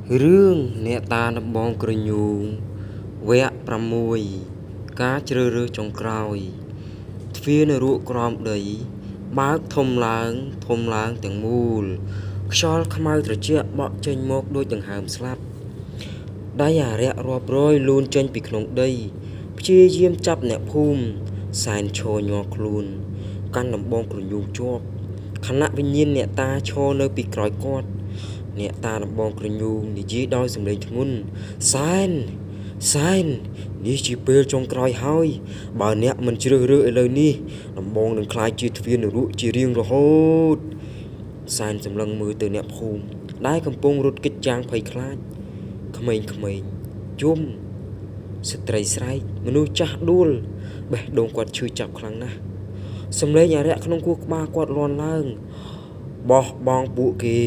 Rương nẹ ta nập bong cửa nhung vẽ pra mùi cá chơ rơ trong còi phía nè ruộng còm đầy bác thôm láng tiếng mùl xóa khám ai trở chia bọ chênh mốc đôi chẳng hàm slap đáy à rẹ rộp rôi luôn chênh bị khổng đây chia diêm chắp nẹ phùm sàn trô nhọc luôn căn nập bong cửa nhung chọc khả nạ vinh nhiên nẹ ta cho nơi bị còi cọt nẹ ta nập bong cửa nhung đi dí đôi dùm lên thun Сайнនេះជាពេលចុងក្រោយហើយបើអ្នកមិនជ្រើសរើសឥឡូវនេះដំបងនឹងខ្លាចជាទ្វារនរកជារៀងរហូតសែនសម្លឹងមើលទៅអ្នកភូមិដែលកំពុងរត់គេចយ៉ាងភ័យខ្លាចក្មេងៗជុំស្ត្រីស្រែកមនុស្សចាស់ដួលបេះដូងគាត់ឈឺចាប់ខ្លាំងណាស់សំឡេងអារក្សក្នុងខួរក្បាលគាត់លាន់ឡើងបោះបង់ពួកគេ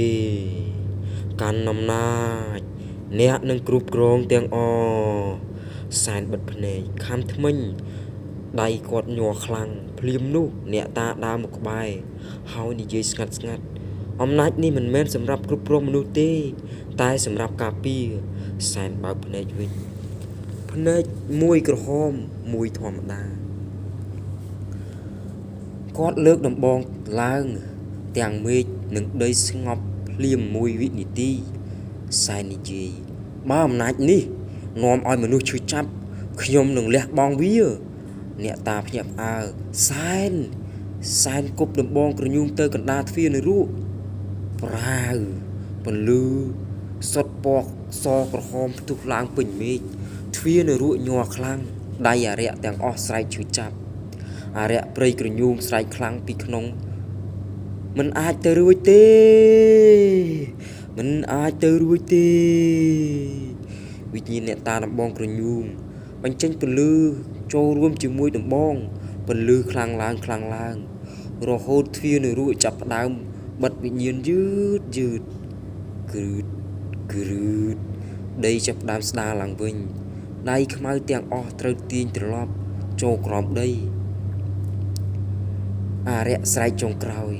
កាន់អំណាចអ្នកនឹងគ្រប់គ្រងទាំងអសែនបិទភ្នែកខំថ្មិញដៃគាត់ញ័រខ្លាំងភ្លាមនោះអ្នកតាដើរមកក្បែរហើយនិយាយស្ងាត់អំណាចនេះមិនមែនសម្រាប់គ្រប់គ្រងមនុស្សទេតែសម្រាប់ការពារសែនបើកភ្នែកវិញភ្នែកមួយក្រហមមួយធម្មតាគាត់លើកដំបងឡើងទាំងមេឃនិងដីស្ងប់ភ្លាមមួយវិនាទីសែននិយាយបើអំណាចនេះនាំឲ្យមនុស្សឈឺចាប់ខ្ញុំនឹងលះបង់វាអ្នកតាភ្ញាក់ផ្អើលសែនគប់ដំបងក្រញូងទៅកណ្ដាលទ្វារនៅរូបប្រាវពន្លឺសុតពណ៌សក្រហមផ្ទុះឡើងពេញមេឃទ្វារនៅរូបញ័រខ្លាំងដៃអារក្សទាំងអស់ស្រែកឈឺចាប់អារក្សព្រៃក្រញូងស្រែកខ្លាំងពីក្នុងមិនអាចទៅរួចទេវិញ្ញាណអ្នកតាដំបងក្រញូងបញ្ចេញពន្លឺចូលរួមជាមួយដំបងពន្លឺខ្លាំងឡើងរហូតទ្វារនៅរួចចាប់ផ្ដើមបិទវិញ្ញាណយឺតគ្រឺតដីចាប់ផ្ដើមស្ដារឡើងវិញដៃខ្មៅទាំងអស់ត្រូវទាញត្រឡប់ចូលក្រោមដីអារក្សស្រែកចុងក្រោយ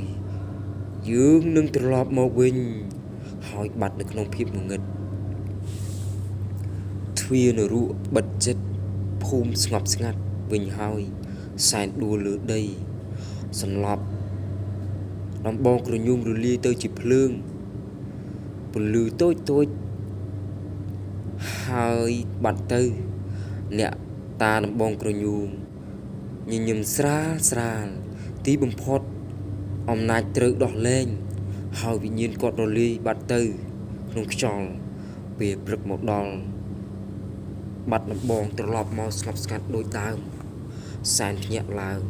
យើងនឹងត្រឡប់មកវិញហើយបាត់នៅក្នុងភាពងងឹតទ្វារនរកបិទចិត្តភូមិស្ងប់ស្ងាត់វិញហើយសែនដួលលើដីសន្លប់ដំបងក្រញូងរលាយទៅជាភ្លើងពន្លឺតូចហើយបាត់ទៅអ្នកតាដំបងក្រញូងញញឹមស្រាលទីបំផុតអំណាចត្រូវដោះលែងហើយវិញ្ញាណគាត់រលាយបាត់ទៅក្នុងខ្យល់ពេលព្រឹកមកដល់បាត់ដំបងត្រឡប់មកស្ងប់ស្ងាត់ដូចដើមសែនភ្ញាក់ឡើង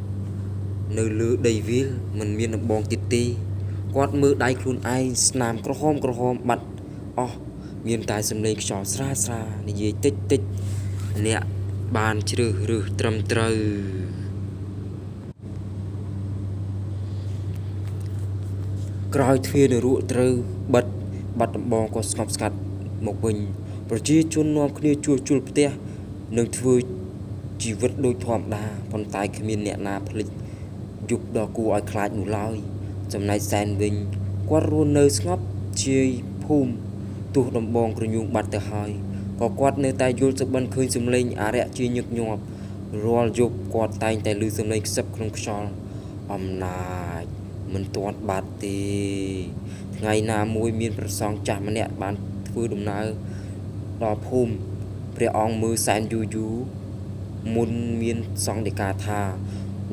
នៅលើដីវាលមិនមានដំបងទៀតទេគាត់មើលដៃខ្លួនឯងស្នាមក្រហមបាត់អស់មានតែសំឡេងខ្យល់ស្រានិយាយតិចអ្នកបានជ្រើសរើសត្រឹមត្រូវក្រោយទ្វារនរកត្រូវបាត់ដំបងក៏ស្ងប់ស្ងាត់មកវិញប្រជាជននាំគ្នាជួសជុលផ្ទះនិងធ្វើជីវិតដូចធម្មតាប៉ុន្តែគ្មានអ្នកណាភ្លេចយុគដ៏គួរឲ្យខ្លាចនោះឡើយចំណែកសែនវិញគាត់រស់នៅស្ងប់ជាភូមិទោះដំបងក្រញូងបាត់ទៅហើយក៏គាត់នៅតែយល់សុបិនឃើញសំឡេងអារក្សជាញឹកញាប់រាល់យប់គាត់តែងតែឮសំឡេងខ្សឹបក្នុងខ្យល់អំណាចមិនទាន់បាត់ទេថ្ងៃណាមួយមានព្រះសង្ឃចាស់ម្នាក់បានធ្វើដំណើរដល់ភូមិព្រះអង្គមើលសែនយូរមុនមានសង្ឃដីកាថា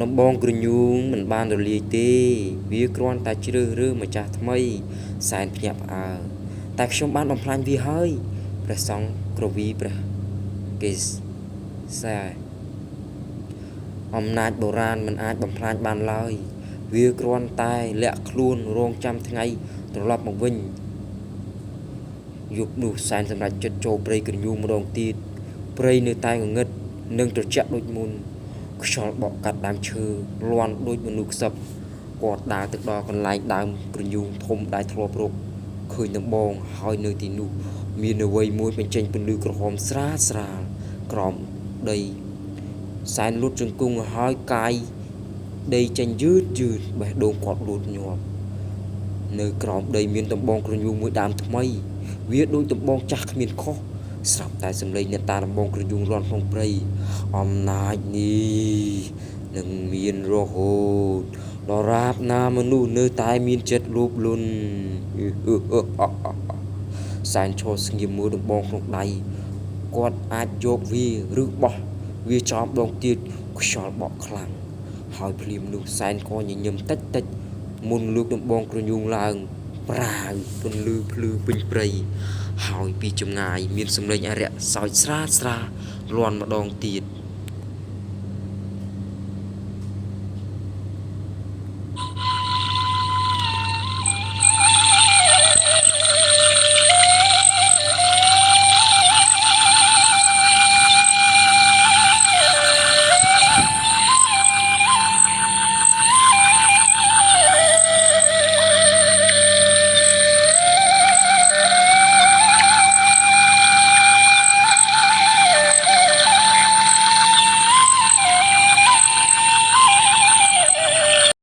ដំបងក្រញូងមិនបានរលាយទេវាគ្រាន់តែជ្រើសរើសម្ចាស់ថ្មីសែនភ្ញាក់ផ្អើលតែខ្ញុំបានបំផ្លាញវាហើយព្រះសង្ឃក្រវីព្រះគេសែអំណាចបុរាណមិនអាចបំផ្លាញបានឡើយវាគ្រាន់តែលាក់ខ្លួនរងចាំថ្ងៃត្រឡប់មកវិញយប់នោះសែនសម្រាប់ចិត្តចូលព្រៃក្រញូងម្ដងទៀតព្រៃនៅតែងងឹតនិងត្រជាក់ដូចមុនខ្យល់បក់កាត់ដើមឈើលាន់ដូចមនុស្សខ្សឹបគាត់ដើរទៅដល់កន្លែងដើមក្រញូងធំដែលធ្លាប់រកឃើញដំបងហើយនៅទីនោះមានអ្វីមួយបញ្ចេញពន្លឺក្រហមស្រាលក្រោមដីសែនលូតជង្គង់ហើយកាយដីចេញយឺតបេះដូងគាត់លូតញាប់នៅក្រោមដីមានដំបងក្រញូងមួយដើមថ្មី វាដូចដំបងចាស់គ្មានខុសស្រាប់តែសម្លេងអ្នកតាដំបងក្រយុងរាន់ក្នុងព្រៃអំណាចនេះនឹងមានរហូតដរាបណាមនុស្សនៅតែមានចិត្តលោភលន់សែនឈរស្ងៀមមើលដំបងក្នុងដៃគាត់អាចយកវាឬបោះវាចោលដងទៀតខ្យល់បក់ខ្លាំងហើយភ្លាមនោះសែនក៏ញញឹមតិចមុនលើកដំបងក្រយុងឡើងប្រាវពន្លឺភ្លឺពេញព្រៃហើយពីចម្ងាយមានសម្លេងអារក្សសើចស្រាលលាន់ម្ដងទៀត